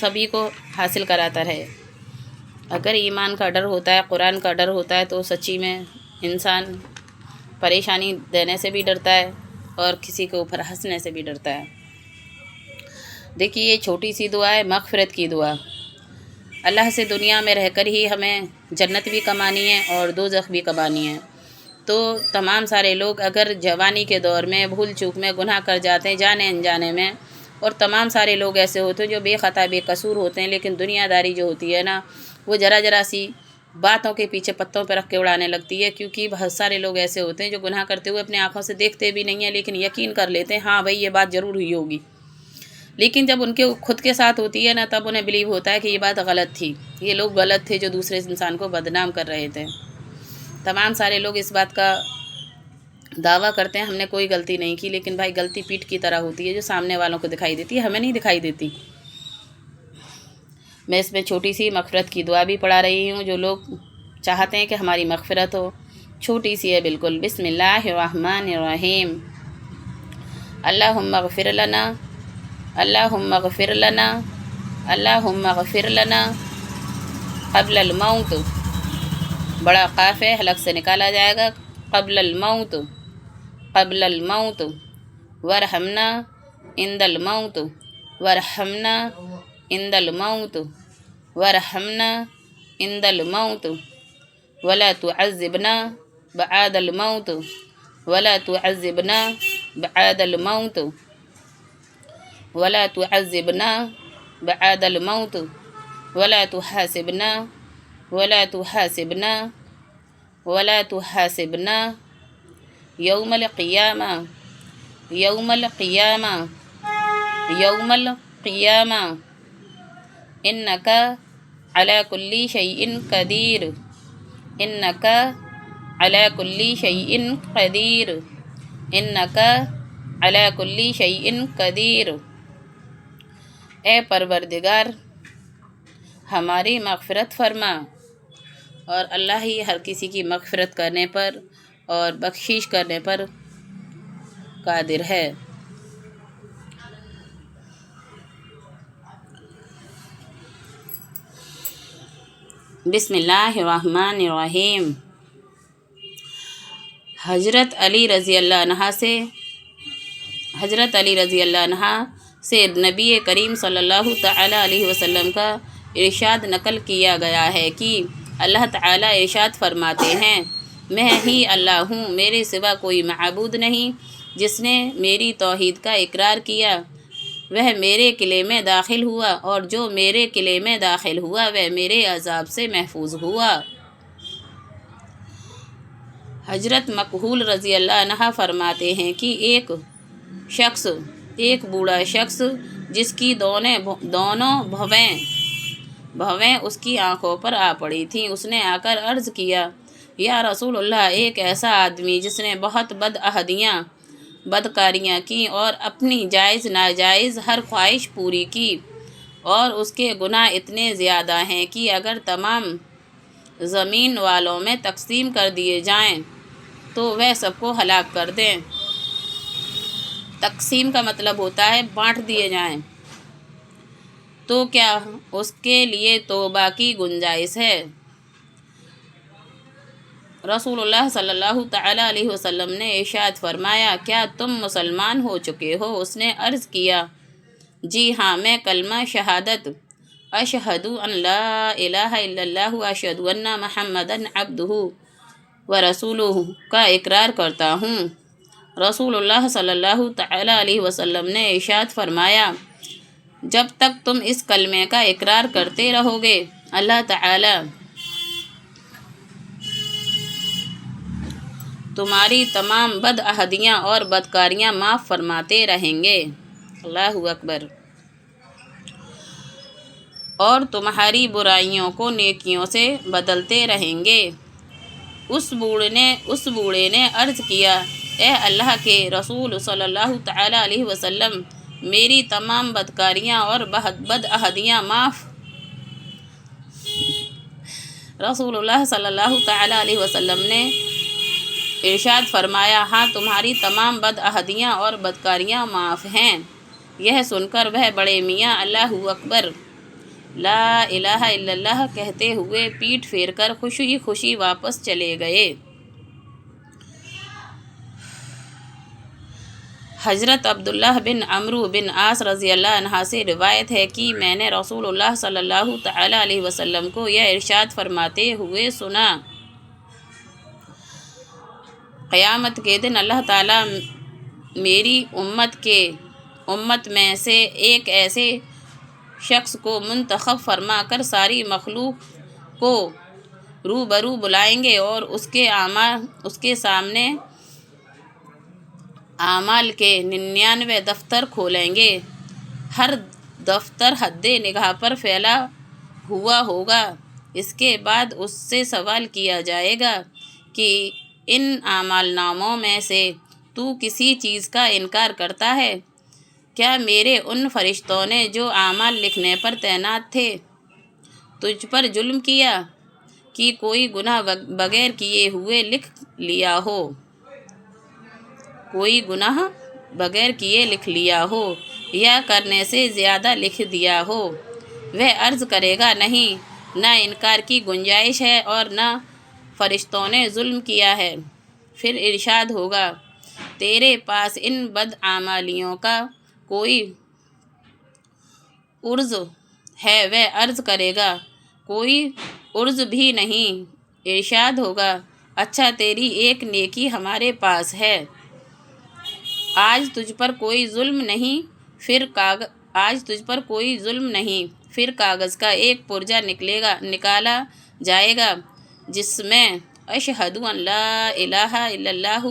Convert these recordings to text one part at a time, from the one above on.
سبھی کو حاصل کراتا رہے۔ اگر ایمان کا ڈر ہوتا ہے، قرآن کا ڈر ہوتا ہے، تو سچی میں انسان پریشانی دینے سے بھی ڈرتا ہے اور کسی کے اوپر ہنسنے سے بھی ڈرتا ہے۔ دیکھیے یہ چھوٹی سی دعا ہے، مغفرت کی دعا۔ اللہ سے دنیا میں رہ کر ہی ہمیں جنت بھی کمانی ہے اور دوزخ بھی کمانی ہے۔ تو تمام سارے لوگ اگر جوانی کے دور میں بھول چوک میں گناہ کر جاتے ہیں جانے انجانے میں، اور تمام سارے لوگ ایسے ہوتے ہیں جو بے خطا بے قصور ہوتے ہیں، لیکن دنیا داری جو ہوتی ہے نا وہ ذرا سی باتوں کے پیچھے پتوں پہ رکھ کے اڑانے لگتی ہے، کیونکہ بہت سارے لوگ ایسے ہوتے ہیں جو گناہ کرتے ہوئے اپنے آنکھوں سے دیکھتے بھی نہیں ہیں، لیکن یقین کر لیتے ہیں ہاں بھائی یہ بات ضرور ہوئی ہوگی، لیکن جب ان کے خود کے ساتھ ہوتی ہے نا تب انہیں بلیو ہوتا ہے کہ یہ بات غلط تھی، یہ لوگ غلط تھے جو دوسرے انسان کو بدنام کر رہے تھے۔ تمام سارے لوگ اس بات کا دعویٰ کرتے ہیں ہم نے کوئی غلطی نہیں کی، لیکن بھائی غلطی پیٹھ کی طرح ہوتی ہے جو سامنے والوں کو دکھائی دیتی ہے، ہمیں نہیں دکھائی دیتی۔ میں اس میں چھوٹی سی مغفرت کی دعا بھی پڑھا رہی ہوں، جو لوگ چاہتے ہیں کہ ہماری مغفرت ہو، چھوٹی سی ہے بالکل۔ بسم اللہ الرحمن الرحیم۔ اللہم اغفر لنا، اللہم اغفر لنا، اللہم اغفر لنا قبل الموت، بڑا قاف ہے حلق سے نکالا جائے گا، قبل الموت، قبل الموت، ورحمنا عند الموت، ورحمنا عند الموت، ورحمنا عند الموت، ولا تعذبنا بعد الموت، ولا تعذبنا بعد الموت، ولا تعذبنا بعد الموت، ولا تحاسبنا، ولا تحاسبنا، ولا تحاسبنا یوم القیامہ، یوم القیامہ، یوم القیامہ، انک علی کل شیء قدیر، انک علی کل شیء قدیر، انک علی کل شیء قدیر۔ اے پروردگار ہماری مغفرت فرما، اور اللہ ہی ہر کسی کی مغفرت کرنے پر اور بخشش کرنے پر قادر ہے۔ بسم اللہ الرحمن الرحیم۔ حضرت علی رضی اللہ عنہ سے نبی کریم صلی اللہ تعالیٰ علیہ وسلم کا ارشاد نقل کیا گیا ہے کہ اللہ تعالیٰ ارشاد فرماتے ہیں میں ہی اللہ ہوں، میرے سوا کوئی معبود نہیں، جس نے میری توحید کا اقرار کیا وہ میرے قلعے میں داخل ہوا، اور جو میرے قلعے میں داخل ہوا وہ میرے عذاب سے محفوظ ہوا۔ حضرت مکحول رضی اللہ عنہ فرماتے ہیں کہ ایک بوڑھا شخص جس کی دونوں بھویں اس کی آنکھوں پر آ پڑی تھیں، اس نے آ کر عرض کیا یا رسول اللہ، ایک ایسا آدمی جس نے بہت بدکاریاں کی اور اپنی جائز ناجائز ہر خواہش پوری کی، اور اس کے گناہ اتنے زیادہ ہیں کہ اگر تمام زمین والوں میں تقسیم کر دیے جائیں تو وہ سب کو ہلاک کر دیں۔ تقسیم کا مطلب ہوتا ہے بانٹ دیے جائیں، تو کیا اس کے لیے توبہ کی گنجائش ہے؟ رسول اللہ صلی اللہ تعالیٰ علیہ وسلم نے ارشاد فرمایا کیا تم مسلمان ہو چکے ہو؟ اس نے عرض کیا جی ہاں، میں کلمہ شہادت اشہد ان لا الہ الا اللہ و اشہد ان محمدً عبدہ و رسولہ کا اقرار کرتا ہوں۔ رسول اللہ صلی اللہ تعالیٰ علیہ وسلم نے ارشاد فرمایا جب تک تم اس کلمے کا اقرار کرتے رہو گے اللہ تعالیٰ تمہاری تمام بدعہدیاں اور بدکاریاں معاف فرماتے رہیں گے۔ اللہ اکبر۔ اور تمہاری برائیوں کو نیکیوں سے بدلتے رہیں گے۔ اس بوڑھے نے عرض کیا اے اللہ کے رسول صلی اللہ تعالیٰ علیہ وسلم، میری تمام بدکاریاں اور بدعہدیاں معاف۔ رسول اللہ صلی اللہ تعالیٰ علیہ وسلم نے ارشاد فرمایا ہاں، تمہاری تمام بدعہدیاں اور بدکاریاں معاف ہیں۔ یہ سن کر وہ بڑے میاں اللہ اکبر لا الہ الا اللہ کہتے ہوئے پیٹھ پھیر کر خوشی خوشی واپس چلے گئے۔ حضرت عبداللہ بن عمرو بن عاص رضی اللہ عنہ سے روایت ہے کہ میں نے رسول اللہ صلی اللہ تعالیٰ علیہ وسلم کو یہ ارشاد فرماتے ہوئے سنا، قیامت کے دن اللہ تعالیٰ میری امت میں سے ایک ایسے شخص کو منتخب فرما کر ساری مخلوق کو روبرو بلائیں گے اور اس کے سامنے اعمال کے 99 دفتر کھولیں گے۔ ہر دفتر حد نگاہ پر پھیلا ہوا ہوگا۔ اس کے بعد اس سے سوال کیا جائے گا کہ ان اعمال ناموں میں سے تو کسی چیز کا انکار کرتا ہے؟ کیا میرے ان فرشتوں نے جو اعمال لکھنے پر تعینات تھے تجھ پر ظلم کیا کہ کوئی گناہ بغیر کیے ہوئے لکھ لیا ہو؟ کوئی گناہ بغیر کیے لکھ لیا ہو یا کرنے سے زیادہ لکھ دیا ہو؟ وہ عرض کرے گا نہیں، نہ انکار کی گنجائش ہے اور نہ فرشتوں نے ظلم کیا ہے۔ پھر ارشاد ہوگا، تیرے پاس ان بدعمالیوں کا کوئی عرض ہے؟ وہ عرض کرے گا، کوئی عرض بھی نہیں۔ ارشاد ہوگا، اچھا تیری ایک نیکی ہمارے پاس ہے، آج تجھ پر کوئی ظلم نہیں۔ پھر کاغذ کا ایک پرزہ نکالا جائے گا جس میں اشہد ان لا الہ الا اللہ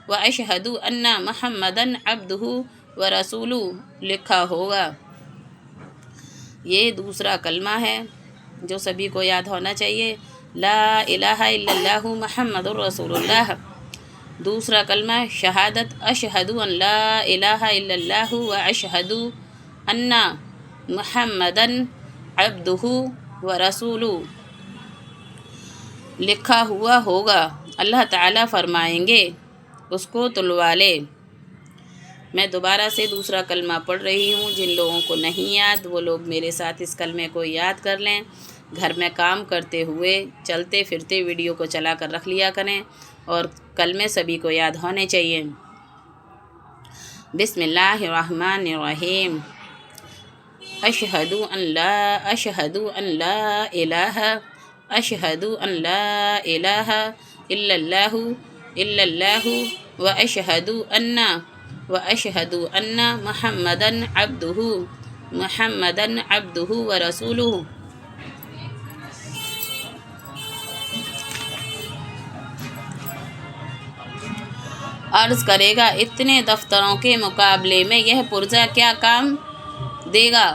و اشہد ان محمدً عبدہ و رسولہ لکھا ہوگا۔ یہ دوسرا کلمہ ہے جو سبھی کو یاد ہونا چاہیے، لا الہ الا اللہ محمد رسول اللہ۔ دوسرا کلمہ شہادت اشہد ان لا الہ الا اللہ و اشہد ان محمدً عبدہ و رسولہ لکھا ہوا ہوگا۔ اللہ تعالیٰ فرمائیں گے اس کو تلوا لے۔ میں دوبارہ سے دوسرا کلمہ پڑھ رہی ہوں، جن لوگوں کو نہیں یاد وہ لوگ میرے ساتھ اس کلمے کو یاد کر لیں، گھر میں کام کرتے ہوئے چلتے پھرتے ویڈیو کو چلا کر رکھ لیا کریں، اور کلمے سبھی کو یاد ہونے چاہیے۔ بسم اللہ الرحمن الرحیم۔ اشہد ان لا الہ الا اللہ و اشہد ان محمدً عبدہ و رسولہ۔ عرض کرے گا، اتنے دفتروں کے مقابلے میں یہ پرزہ کیا کام دے گا؟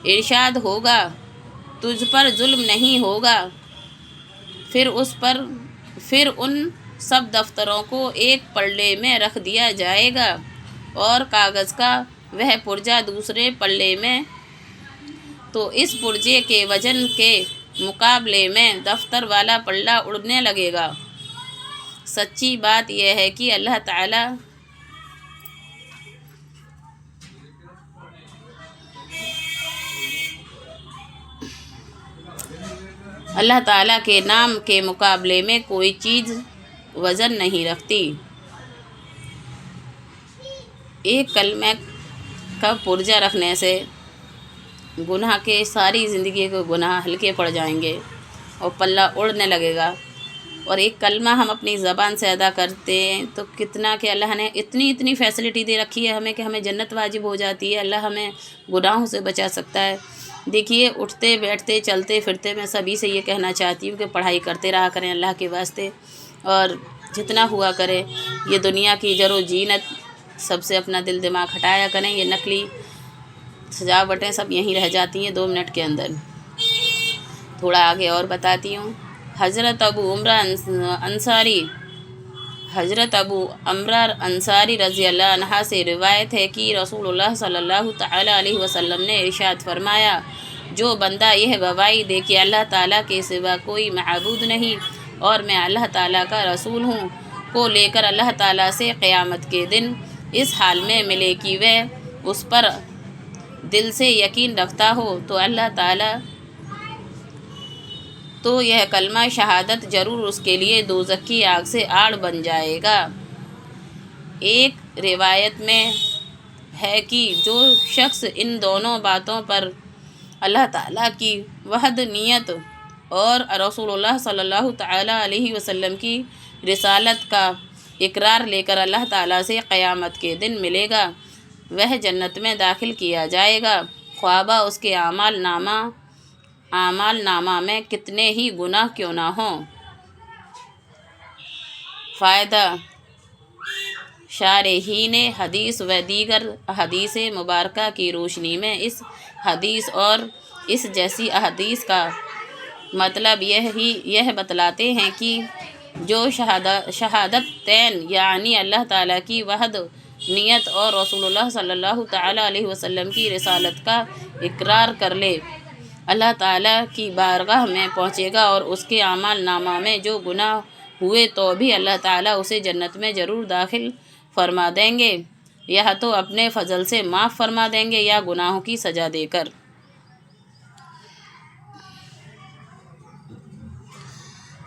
ارشاد ہوگا، تجھ پر ظلم نہیں ہوگا۔ پھر ان سب دفتروں کو ایک پلڑے میں رکھ دیا جائے گا اور کاغذ کا وہ پرزہ دوسرے پلڑے میں، تو اس پرزے کے وزن کے مقابلے میں دفتر والا پلڑا اڑنے لگے گا۔ سچی بات یہ ہے کہ اللہ تعالیٰ کے نام کے مقابلے میں کوئی چیز وزن نہیں رکھتی۔ ایک کلمے کا پرزہ رکھنے سے گناہ کے ساری زندگی کے گناہ ہلکے پڑ جائیں گے اور پلہ اڑنے لگے گا۔ اور ایک کلمہ ہم اپنی زبان سے ادا کرتے ہیں تو کتنا کہ اللہ نے اتنی فیسلٹی دے رکھی ہے ہمیں کہ ہمیں جنت واجب ہو جاتی ہے، اللہ ہمیں گناہوں سے بچا سکتا ہے۔ دیکھیے، اٹھتے بیٹھتے چلتے پھرتے میں سبھی سے یہ کہنا چاہتی ہوں کہ پڑھائی کرتے رہا کریں اللہ کے واسطے، اور جتنا ہوا کرے یہ دنیا کی جر و زینت سب سے اپنا دل دماغ ہٹایا کریں۔ یہ نقلی سجاوٹیں سب یہیں رہ جاتی ہیں 2 منٹ کے اندر۔ تھوڑا آگے اور بتاتی ہوں۔ حضرت ابو عمرہ انصاری رضی اللہ عنہ سے روایت ہے کہ رسول اللہ صلی اللہ تعالیٰ علیہ وسلم نے ارشاد فرمایا، جو بندہ یہ گواہی دے کہ اللہ تعالیٰ کے سوا کوئی معبود نہیں اور میں اللہ تعالیٰ کا رسول ہوں، کو لے کر اللہ تعالیٰ سے قیامت کے دن اس حال میں ملے کہ وہ اس پر دل سے یقین رکھتا ہو تو اللہ تعالیٰ تو یہ کلمہ شہادت ضرور اس کے لیے دوزخ کی آگ سے آڑ بن جائے گا۔ ایک روایت میں ہے کہ جو شخص ان دونوں باتوں پر اللہ تعالیٰ کی وحدانیت اور رسول اللہ صلی اللہ تعالیٰ علیہ وسلم کی رسالت کا اقرار لے کر اللہ تعالیٰ سے قیامت کے دن ملے گا، وہ جنت میں داخل کیا جائے گا، خواہ اس کے اعمال نامہ میں کتنے ہی گناہ کیوں نہ ہوں۔ فائدہ: شارحین حدیث و دیگر احادیث مبارکہ کی روشنی میں اس حدیث اور اس جیسی احادیث کا مطلب یہ بتلاتے ہیں کہ جو شہادتین یعنی اللہ تعالیٰ کی وحدانیت اور رسول اللہ صلی اللہ تعالیٰ علیہ وسلم کی رسالت کا اقرار کر لے، اللہ تعالیٰ کی بارگاہ میں پہنچے گا اور اس کے اعمال نامہ میں جو گناہ ہوئے تو بھی اللہ تعالیٰ اسے جنت میں ضرور داخل فرما دیں گے، یا تو اپنے فضل سے معاف فرما دیں گے یا گناہوں کی سزا دے کر۔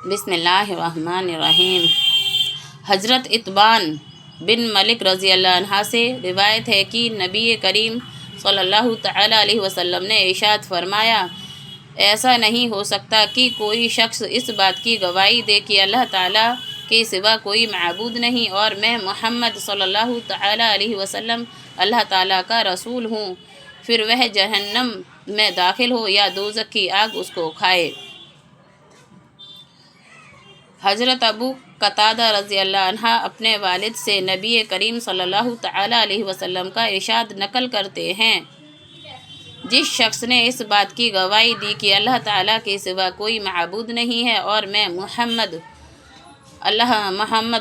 بسم اللہ الرحمن الرحیم۔ حضرت اتبان بن مالک رضی اللہ عنہ سے روایت ہے کہ نبی کریم صلی اللہ تعالیٰ علیہ وسلم نے ارشاد فرمایا، ایسا نہیں ہو سکتا کہ کوئی شخص اس بات کی گواہی دے کہ اللہ تعالیٰ کے سوا کوئی معبود نہیں اور میں محمد صلی اللہ تعالیٰ علیہ وسلم اللہ تعالیٰ کا رسول ہوں، پھر وہ جہنم میں داخل ہو یا دوزخ کی آگ اس کو کھائے۔ حضرت ابو قتادہ رضی اللہ عنہ اپنے والد سے نبی کریم صلی اللہ تعالیٰ علیہ وسلم کا ارشاد نقل کرتے ہیں، جس شخص نے اس بات کی گواہی دی کہ اللہ تعالیٰ کے سوا کوئی معبود نہیں ہے اور میں محمد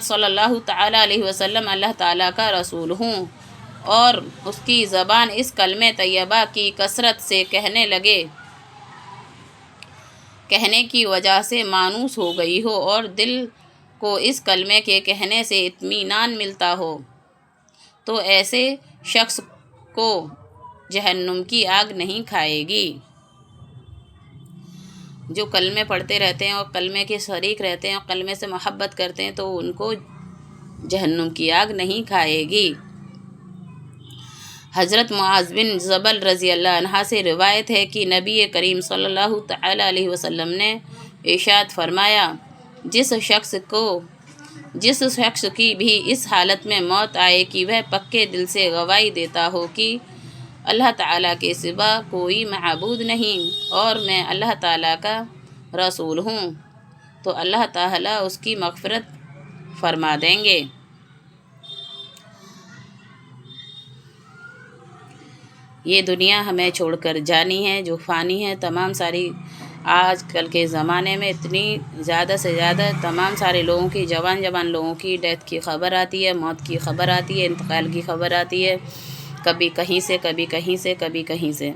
صلی اللہ تعالیٰ علیہ وسلم اللہ تعالیٰ کا رسول ہوں، اور اس کی زبان اس کلمہ طیبہ کی کثرت سے کہنے کی وجہ سے مانوس ہو گئی ہو اور دل کو اس کلمے کے کہنے سے اطمینان ملتا ہو، تو ایسے شخص کو جہنم کی آگ نہیں کھائے گی۔ جو کلمے پڑھتے رہتے ہیں اور کلمے کے شریک رہتے ہیں اور کلمے سے محبت کرتے ہیں تو ان کو جہنم کی آگ نہیں کھائے گی۔ حضرت معاذ بن جبل رضی اللہ عنہ سے روایت ہے کہ نبی کریم صلی اللہ تعالیٰ علیہ وسلم نے ارشاد فرمایا، جس شخص کی بھی اس حالت میں موت آئے کہ وہ پکے دل سے گواہی دیتا ہو کہ اللہ تعالیٰ کے سوا کوئی معبود نہیں اور میں اللہ تعالیٰ کا رسول ہوں، تو اللہ تعالیٰ اس کی مغفرت فرما دیں گے۔ یہ دنیا ہمیں چھوڑ کر جانی ہے جو فانی ہے۔ تمام ساری آج کل کے زمانے میں اتنی زیادہ سے زیادہ تمام سارے لوگوں کی جوان لوگوں کی ڈیتھ کی خبر آتی ہے، موت کی خبر آتی ہے، انتقال کی خبر آتی ہے، کبھی کہیں سے کبھی کہیں سے کبھی کہیں سے۔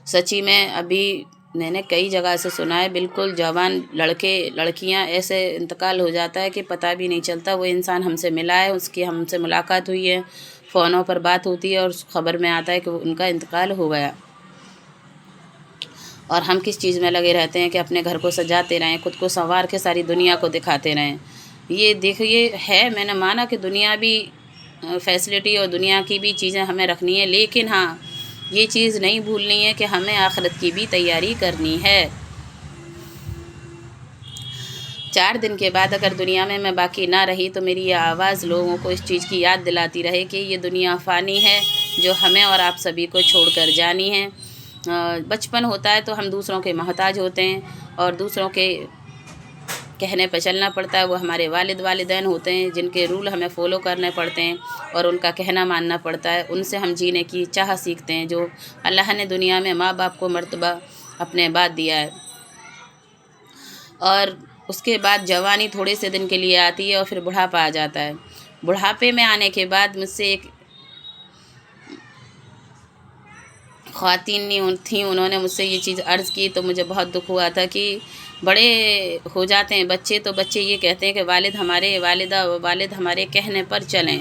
سچی میں ابھی میں نے کئی جگہ سے سنا ہے، بالکل جوان لڑکے لڑکیاں ایسے انتقال ہو جاتا ہے کہ پتہ بھی نہیں چلتا وہ انسان ہم سے ملا ہے، اس کی ہم سے ملاقات ہوئی ہے، فونوں پر بات ہوتی ہے اور خبر میں آتا ہے کہ ان کا انتقال ہو گیا، اور ہم کس چیز میں لگے رہتے ہیں کہ اپنے گھر کو سجاتے رہیں، خود کو سنوار کے ساری دنیا کو دکھاتے رہیں۔ یہ دیکھیے ہے، میں نے مانا کہ دنیا بھی فیسلٹی اور دنیا کی بھی چیزیں ہمیں رکھنی ہے، لیکن ہاں یہ چیز نہیں بھولنی ہے کہ ہمیں آخرت کی بھی تیاری کرنی ہے۔ 4 دن کے بعد اگر دنیا میں باقی نہ رہی تو میری یہ آواز لوگوں کو اس چیز کی یاد دلاتی رہے کہ یہ دنیا فانی ہے جو ہمیں اور آپ سبھی کو چھوڑ کر جانی ہے۔ بچپن ہوتا ہے تو ہم دوسروں کے محتاج ہوتے ہیں اور دوسروں کے کہنے پہ چلنا پڑتا ہے، وہ ہمارے والدین ہوتے ہیں جن کے رول ہمیں فالو کرنے پڑتے ہیں اور ان کا کہنا ماننا پڑتا ہے، ان سے ہم جینے کی چاہ سیکھتے ہیں جو اللہ نے دنیا میں ماں باپ کو مرتبہ اپنے بعد دیا ہے۔ اور اس کے بعد جوانی تھوڑے سے دن کے لیے آتی ہے اور پھر بڑھاپا آ جاتا ہے۔ بڑھاپے میں آنے کے بعد مجھ سے ایک خواتین تھیں، انہوں نے مجھ سے یہ چیز عرض کی تو مجھے بہت دکھ ہوا تھا کہ بڑے ہو جاتے ہیں بچے تو بچے یہ کہتے ہیں کہ والد ہمارے کہنے پر چلیں،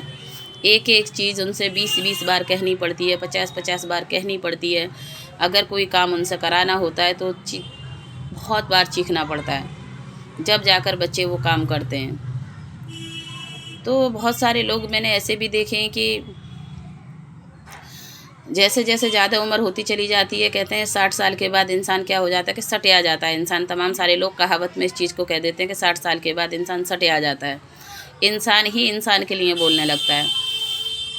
ایک ایک چیز ان سے 20 بار کہنی پڑتی ہے، 50 بار کہنی پڑتی ہے۔ اگر کوئی کام ان سے کرانا ہوتا ہے تو بہت بار چیخنا پڑتا ہے، جب جا کر بچے وہ کام کرتے ہیں۔ تو بہت سارے لوگ میں نے ایسے بھی دیکھے ہیں کہ جیسے جیسے زیادہ عمر ہوتی چلی جاتی ہے، کہتے ہیں 60 سال کے بعد انسان کیا ہو جاتا ہے کہ سٹیا جاتا ہے انسان۔ تمام سارے لوگ کہاوت میں اس چیز کو کہہ دیتے ہیں کہ 60 سال کے بعد انسان سٹیا جاتا ہے، انسان ہی انسان کے لیے بولنے لگتا ہے۔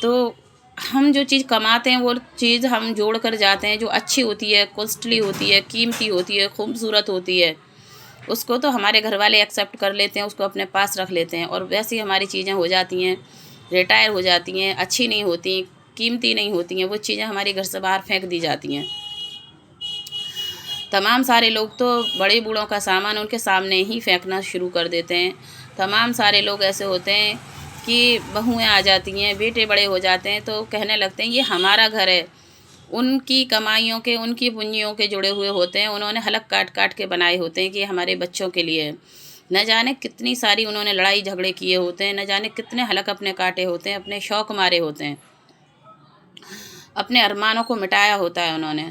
تو ہم جو چیز کماتے ہیں وہ چیز ہم جوڑ کر جاتے ہیں، جو اچھی ہوتی ہے، کوسٹلی ہوتی ہے، قیمتی ہوتی ہے، خوبصورت ہوتی ہے، اس کو تو ہمارے گھر والے ایکسیپٹ کر لیتے ہیں، اس کو اپنے پاس رکھ لیتے ہیں، اور ویسی ہماری چیزیں ہو جاتی ہیں، ریٹائر ہو جاتی ہیں، اچھی نہیں ہوتی، قیمتی نہیں ہوتی ہیں، وہ چیزیں ہمارے گھر سے باہر پھینک دی جاتی ہیں۔ تمام سارے لوگ تو بڑے بوڑھوں کا سامان ان کے سامنے ہی پھینکنا شروع کر دیتے ہیں۔ تمام سارے لوگ ایسے ہوتے ہیں کہ بہویں آ جاتی ہیں، بیٹے بڑے ہو جاتے ہیں تو کہنے لگتے ہیں یہ ہمارا گھر ہے۔ ان کی کمائیوں کے، ان کی پونجیوں کے جڑے ہوئے ہوتے ہیں، انہوں نے حلق کاٹ کاٹ کے بنائے ہوتے ہیں کہ یہ ہمارے بچوں کے لیے ہے۔ نہ جانے کتنی ساری انہوں نے لڑائی جھگڑے کیے ہوتے ہیں، نہ جانے کتنے حلق اپنے کاٹے ہوتے ہیں، اپنے شوق مارے ہوتے ہیں، اپنے ارمانوں کو مٹایا ہوتا ہے انہوں نے،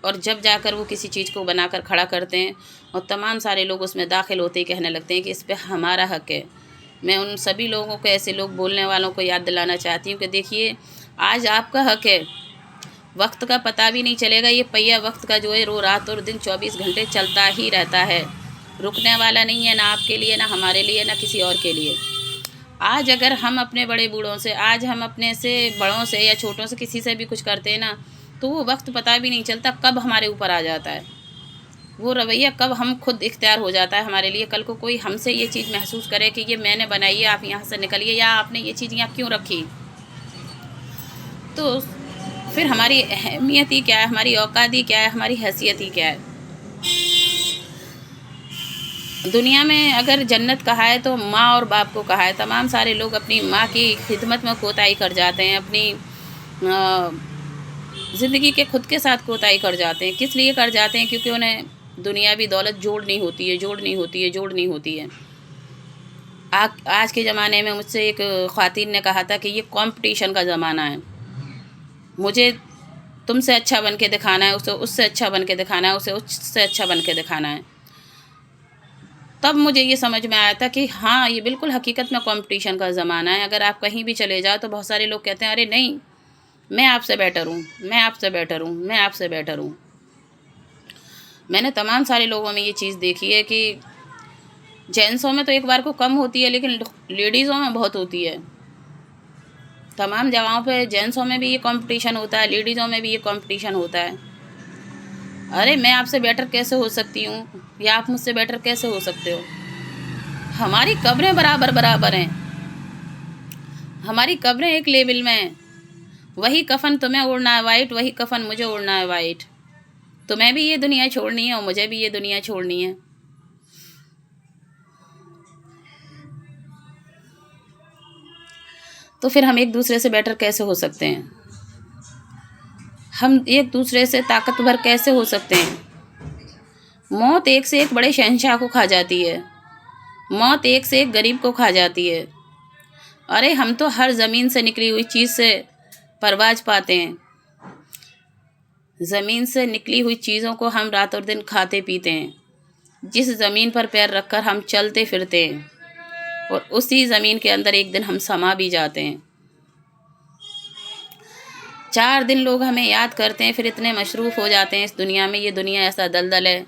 اور جب جا کر وہ کسی چیز کو بنا کر کھڑا کرتے ہیں اور تمام سارے لوگ اس میں داخل ہوتے ہی کہنے لگتے ہیں کہ اس پہ ہمارا حق ہے۔ میں ان سبھی لوگوں کو، ایسے لوگ بولنے والوں کو یاد دلانا چاہتی ہوں کہ دیکھیے آج آپ کا حق ہے، وقت کا پتہ بھی نہیں چلے گا، یہ پہیہ وقت کا جو ہے رات اور دن 24 گھنٹے چلتا ہی رہتا ہے، رکنے والا نہیں ہے، نہ آپ کے لیے، نہ ہمارے لیے، نہ کسی اور کے لیے۔ آج اگر ہم اپنے بڑے بوڑھوں سے، آج ہم اپنے سے بڑوں سے یا چھوٹوں سے کسی سے بھی کچھ کرتے ہیں نا، تو وہ وقت پتہ بھی نہیں چلتا کب ہمارے اوپر آ جاتا ہے، وہ رویہ کب ہم خود اختیار ہو جاتا ہے ہمارے لیے۔ کل کو کوئی ہم سے یہ چیز محسوس کرے کہ یہ میں نے بنائی ہے، آپ یہاں سے نکلیے، یا آپ نے یہ چیز یہاں کیوں رکھی، تو پھر ہماری اہمیت ہی کیا ہے، ہماری اوقات ہی کیا ہے، ہماری حیثیت ہی کیا ہے۔ دنیا میں اگر جنت کہا ہے تو ماں اور باپ کو کہا ہے۔ تمام سارے لوگ اپنی ماں کی خدمت میں کوتاہی کر جاتے ہیں، اپنی زندگی کے خود کے ساتھ کوتاہی کر جاتے ہیں۔ کس لیے کر جاتے ہیں؟ کیونکہ انہیں دنیاوی دولت جوڑنی ہوتی ہے۔ آج کے زمانے میں مجھ سے ایک خواتین نے کہا تھا کہ یہ کمپٹیشن کا زمانہ ہے، مجھے تم سے اچھا بن کے دکھانا ہے، اسے اس سے اچھا بن کے دکھانا ہے، اسے اس سے اچھا بن کے دکھانا ہے۔ تب مجھے یہ سمجھ میں آیا تھا کہ ہاں یہ بالکل حقیقت میں کمپٹیشن کا زمانہ ہے۔ اگر آپ کہیں بھی چلے جاؤ تو بہت سارے لوگ کہتے ہیں ارے نہیں، میں آپ سے بیٹر ہوں، میں آپ سے بیٹر ہوں، میں آپ سے بیٹر ہوں۔ میں نے تمام سارے لوگوں میں یہ چیز دیکھی ہے کہ جینسوں میں تو ایک بار کو کم ہوتی ہے، لیکن لیڈیزوں میں بہت ہوتی ہے۔ تمام جگہوں پہ جینسوں میں بھی یہ کمپٹیشن ہوتا ہے، لیڈیزوں میں بھی یہ کمپٹیشن ہوتا ہے۔ ارے میں آپ سے بیٹر کیسے ہو سکتی ہوں، یا آپ مجھ سے بیٹر کیسے ہو سکتے ہو؟ ہماری قبریں برابر ہیں، ہماری قبریں ایک لیول میں ہیں۔ وہی کفن تمہیں اوڑھنا ہے وائٹ، وہی کفن مجھے اوڑھنا ہے وائٹ۔ تمہیں بھی یہ دنیا چھوڑنی ہے اور مجھے بھی یہ دنیا چھوڑنی ہے۔ تو پھر ہم ایک دوسرے سے بیٹر کیسے ہو سکتے ہیں؟ ہم ایک دوسرے سے طاقتور کیسے ہو سکتے ہیں؟ موت ایک سے ایک بڑے شہنشاہ کو کھا جاتی ہے، موت ایک سے ایک غریب کو کھا جاتی ہے۔ ارے ہم تو ہر زمین سے نکلی ہوئی چیز سے پرواز پاتے ہیں، زمین سے نکلی ہوئی چیزوں کو ہم رات اور دن کھاتے پیتے ہیں، جس زمین پر پیر رکھ کر ہم چلتے پھرتے ہیں، اور اسی زمین کے اندر ایک دن ہم سما بھی جاتے ہیں۔ 4 دن لوگ ہمیں یاد کرتے ہیں، پھر اتنے مصروف ہو جاتے ہیں اس دنیا میں۔ یہ دنیا ایسا دلدل ہے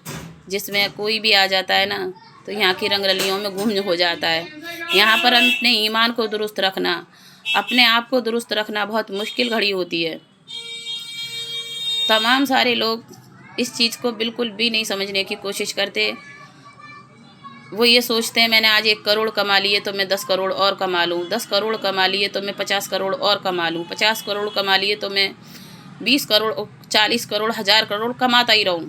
جس میں کوئی بھی آ جاتا ہے نا تو یہاں کی رنگ رلیوں میں گم ہو جاتا ہے۔ یہاں پر اپنے ایمان کو درست رکھنا، اپنے آپ کو درست رکھنا بہت مشکل گھڑی ہوتی ہے۔ تمام سارے لوگ اس چیز کو بالکل بھی نہیں سمجھنے کی کوشش کرتے۔ وہ یہ سوچتے ہیں میں نے آج 1 کروڑ کما لیے تو میں 10 کروڑ اور کما لوں، 10 کروڑ کما لیے تو میں 50 کروڑ اور کما لوں، 50 کروڑ کما لیے تو میں 20 کروڑ، 40 کروڑ، 1000 کروڑ کماتا ہی رہوں۔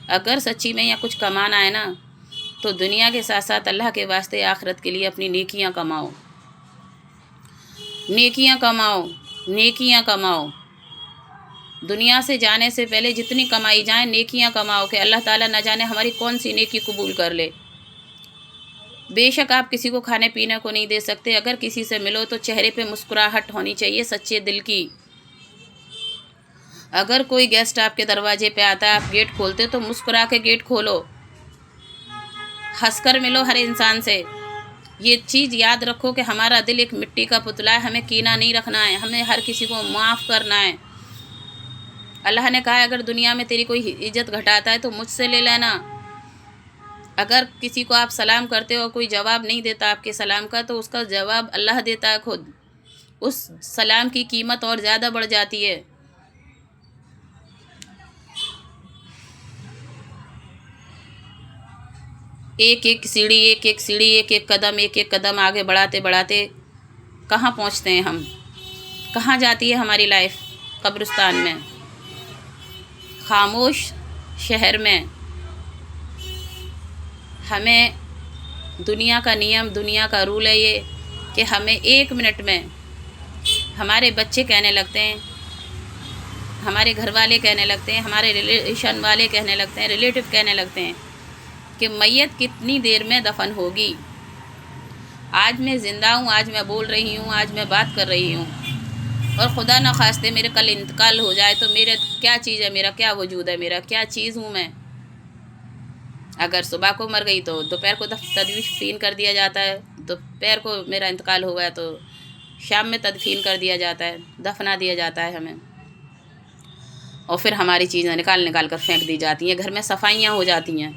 اگر سچی میں یہاں کچھ کمانا ہے نا تو دنیا کے ساتھ ساتھ اللہ کے واسطے آخرت کے لیے اپنی نیکیاں کماؤ، نیکیاں کماؤ، نیکیاں کماؤ۔ دنیا سے جانے سے پہلے جتنی کمائی جائیں نیکیاں کماؤ کہ اللہ تعالیٰ نہ جانے ہماری کون سی نیکی قبول کر لے۔ بے شک آپ کسی کو کھانے پینے کو نہیں دے سکتے، اگر کسی سے ملو تو چہرے پہ مسکراہٹ ہونی چاہیے سچے دل کی۔ اگر کوئی گیسٹ آپ کے دروازے پہ آتا ہے، آپ گیٹ کھولتے تو مسکرا کے گیٹ کھولو، ہنس کر ملو ہر انسان سے۔ یہ چیز یاد رکھو کہ ہمارا دل ایک مٹی کا پتلا ہے، ہمیں کینہ نہیں رکھنا ہے، ہمیں ہر کسی کو معاف کرنا ہے۔ اللہ نے کہا ہے اگر دنیا میں تیری کوئی عزت گھٹاتا ہے تو مجھ سے لے لینا۔ اگر کسی کو آپ سلام کرتے ہو کوئی جواب نہیں دیتا آپ کے سلام کا، تو اس کا جواب اللہ دیتا ہے خود، اس سلام کی قیمت اور زیادہ بڑھ جاتی ہے۔ ایک ایک سیڑھی، ایک ایک سیڑھی، ایک ایک قدم آگے بڑھاتے بڑھاتے کہاں پہنچتے ہیں ہم؟ کہاں جاتی ہے ہماری لائف؟ قبرستان میں، خاموش شہر میں۔ ہمیں دنیا کا نیم، دنیا کا رول ہے یہ کہ ہمیں 1 منٹ میں ہمارے بچے کہنے لگتے ہیں، ہمارے گھر والے کہنے لگتے ہیں، ہمارے ریلیشن والے کہنے لگتے ہیں، ریلیٹیو کہنے لگتے ہیں کہ میت کتنی دیر میں دفن ہوگی۔ آج میں زندہ ہوں، آج میں بول رہی ہوں، آج میں بات کر رہی ہوں، اور خدا نخواستہ میرے کل انتقال ہو جائے تو میرے کیا چیز ہے، میرا کیا وجود ہے، میرا کیا چیز ہوں میں؟ اگر صبح کو مر گئی تو دوپہر کو تدفین کر دیا جاتا ہے، دوپہر کو میرا انتقال ہو گیا تو شام میں تدفین کر دیا جاتا ہے، دفنا دیا جاتا ہے ہمیں، اور پھر ہماری چیزیں نکال کر پھینک دی جاتی ہیں، گھر میں صفائیاں ہو جاتی ہیں،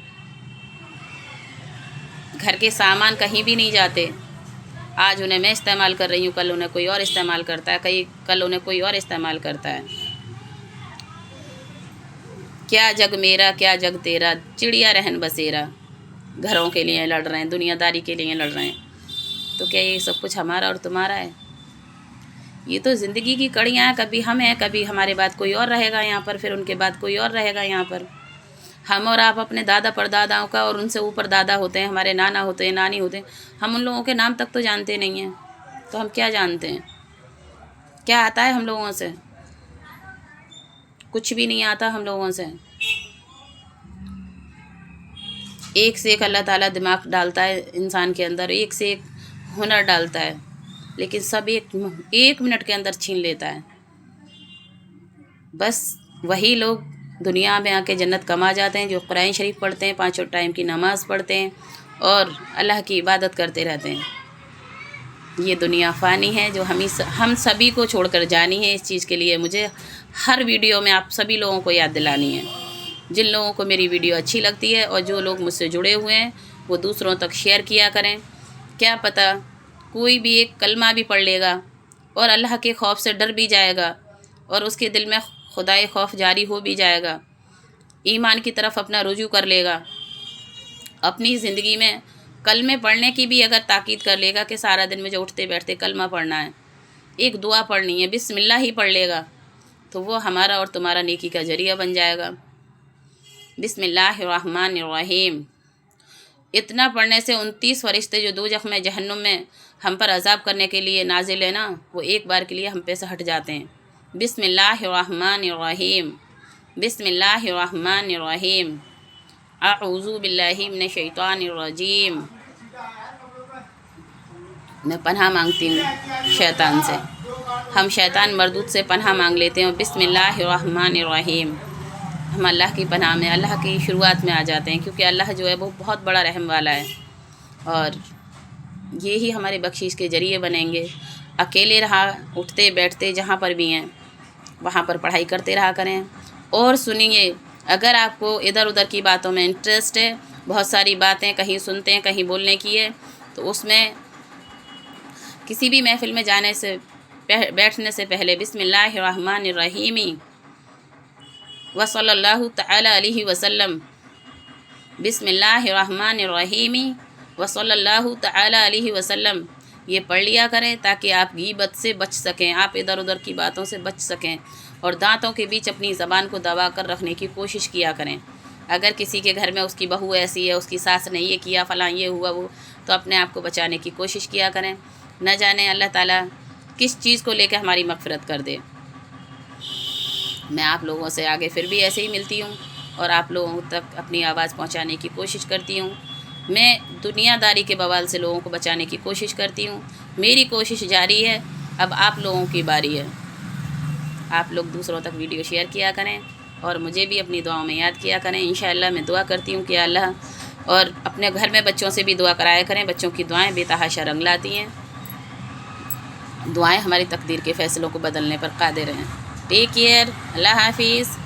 گھر کے سامان کہیں بھی نہیں جاتے۔ آج انہیں میں استعمال کر رہی ہوں، کل انہیں کوئی اور استعمال کرتا ہے، کل انہیں کوئی اور استعمال کرتا ہے۔ کیا جگ میرا کیا جگ تیرا، چڑیا رہن بسیرا، گھروں کے لیے لڑ رہے ہیں، دنیا داری کے لیے لڑ رہے ہیں، تو کیا یہ سب کچھ ہمارا اور تمہارا ہے؟ یہ تو زندگی کی کڑیاں ہیں، کبھی ہم ہیں، کبھی ہمارے بعد کوئی اور رہے گا یہاں پر، پھر ان کے بعد کوئی اور رہے گا یہاں پر۔ ہم اور آپ اپنے دادا پرداداؤں کا، اور ان سے اوپر دادا ہوتے ہیں، ہمارے نانا ہوتے ہیں، نانی ہوتے ہیں، ہم ان لوگوں کے نام تک تو جانتے نہیں ہیں، تو ہم کیا جانتے ہیں؟ کیا آتا ہے ہم لوگوں سے؟ کچھ بھی نہیں آتا ہم لوگوں سے۔ ایک سے ایک اللہ تعالیٰ دماغ ڈالتا ہے انسان کے اندر، ایک سے ایک ہنر ڈالتا ہے، لیکن سب ایک منٹ کے اندر چھین لیتا ہے۔ بس وہی لوگ دنیا میں آ کے جنت کما جاتے ہیں جو قرآن شریف پڑھتے ہیں، 5 ٹائم کی نماز پڑھتے ہیں اور اللہ کی عبادت کرتے رہتے ہیں۔ یہ دنیا فانی ہے جو ہم سبھی کو چھوڑ کر جانی ہے۔ اس چیز کے لیے مجھے ہر ویڈیو میں آپ سبھی لوگوں کو یاد دلانی ہے۔ جن لوگوں کو میری ویڈیو اچھی لگتی ہے اور جو لوگ مجھ سے جڑے ہوئے ہیں وہ دوسروں تک شیئر کیا کریں۔ کیا پتہ کوئی بھی ایک کلمہ بھی پڑھ لے گا اور اللہ کے خوف سے ڈر بھی جائے گا، اور اس کے دل میں خدائے خوف جاری ہو بھی جائے گا، ایمان کی طرف اپنا رجوع کر لے گا، اپنی زندگی میں کلمے پڑھنے کی بھی اگر تاکید کر لے گا کہ سارا دن مجھے اٹھتے بیٹھتے کلمہ پڑھنا ہے، ایک دعا پڑھنی ہے، بسم اللہ ہی پڑھ لے گا، تو وہ ہمارا اور تمہارا نیکی کا ذریعہ بن جائے گا۔ بسم اللہ الرحمن الرحیم، اتنا پڑھنے سے 29 فرشتے جو دوزخ میں، جہنم میں ہم پر عذاب کرنے کے لیے نازل ہے نا، وہ ایک بار کے لیے ہم پہ سے ہٹ جاتے ہیں۔ بسم اللہ الرحمن الرحیم، بسم اللہ الرحمن الرحیم، اعوذ باللہ من الشیطان الرجیم۔ میں پناہ مانگتی ہوں شیطان سے، ہم شیطان مردود سے پناہ مانگ لیتے ہیں، بسم اللہ الرحمن الرحیم، ہم اللہ کی پناہ میں، اللہ کی شروعات میں آ جاتے ہیں، کیونکہ اللہ جو ہے وہ بہت بڑا رحم والا ہے، اور یہی ہمارے بخشش کے ذریعے بنیں گے۔ اکیلے رہا، اٹھتے بیٹھتے جہاں پر بھی ہیں وہاں پر پڑھائی کرتے رہا کریں، اور سنیے، اگر آپ کو ادھر ادھر کی باتوں میں انٹرسٹ ہے، بہت ساری باتیں کہیں سنتے ہیں، کہیں بولنے کی ہے، تو اس میں کسی بھی محفل میں جانے سے بیٹھنے سے پہلے بسم اللہ الرحمن الرحیم وصلی اللہ تعالی علیہ وسلم، بسم اللہ الرحمن الرحیم وصلی اللہ تعالی علیہ وسلم، یہ پڑھ لیا کریں تاکہ آپ غیبت سے بچ سکیں، آپ ادھر ادھر کی باتوں سے بچ سکیں، اور دانتوں کے بیچ اپنی زبان کو دبا کر رکھنے کی کوشش کیا کریں۔ اگر کسی کے گھر میں اس کی بہو ایسی ہے، اس کی ساس نے یہ کیا، فلاں یہ ہوا وہ، تو اپنے آپ کو بچانے کی کوشش کیا کریں، نہ جانے اللہ تعالیٰ کس چیز کو لے کے ہماری مغفرت کر دے۔ میں آپ لوگوں سے آگے پھر بھی ایسے ہی ملتی ہوں، اور آپ لوگوں تک اپنی آواز پہنچانے کی کوشش کرتی ہوں۔ میں دنیا داری کے بوال سے لوگوں کو بچانے کی کوشش کرتی ہوں. میری کوشش جاری ہے. اب آپ لوگوں کی باری ہے. آپ لوگ دوسروں تک ویڈیو شیئر کیا کریں اور مجھے بھی اپنی دعاؤں میں یاد کیا کریں. انشاءاللہ میں دعا کرتی ہوں کہ اللہ، اور اپنے گھر میں بچوں سے بھی دعا کرایا کریں. بچوں کی دعائیں بے تحاشا رنگ لاتی ہیں. دعائیں ہماری تقدیر کے فیصلوں کو بدلنے پر قادر ہیں. Take care. اللہ حافظ.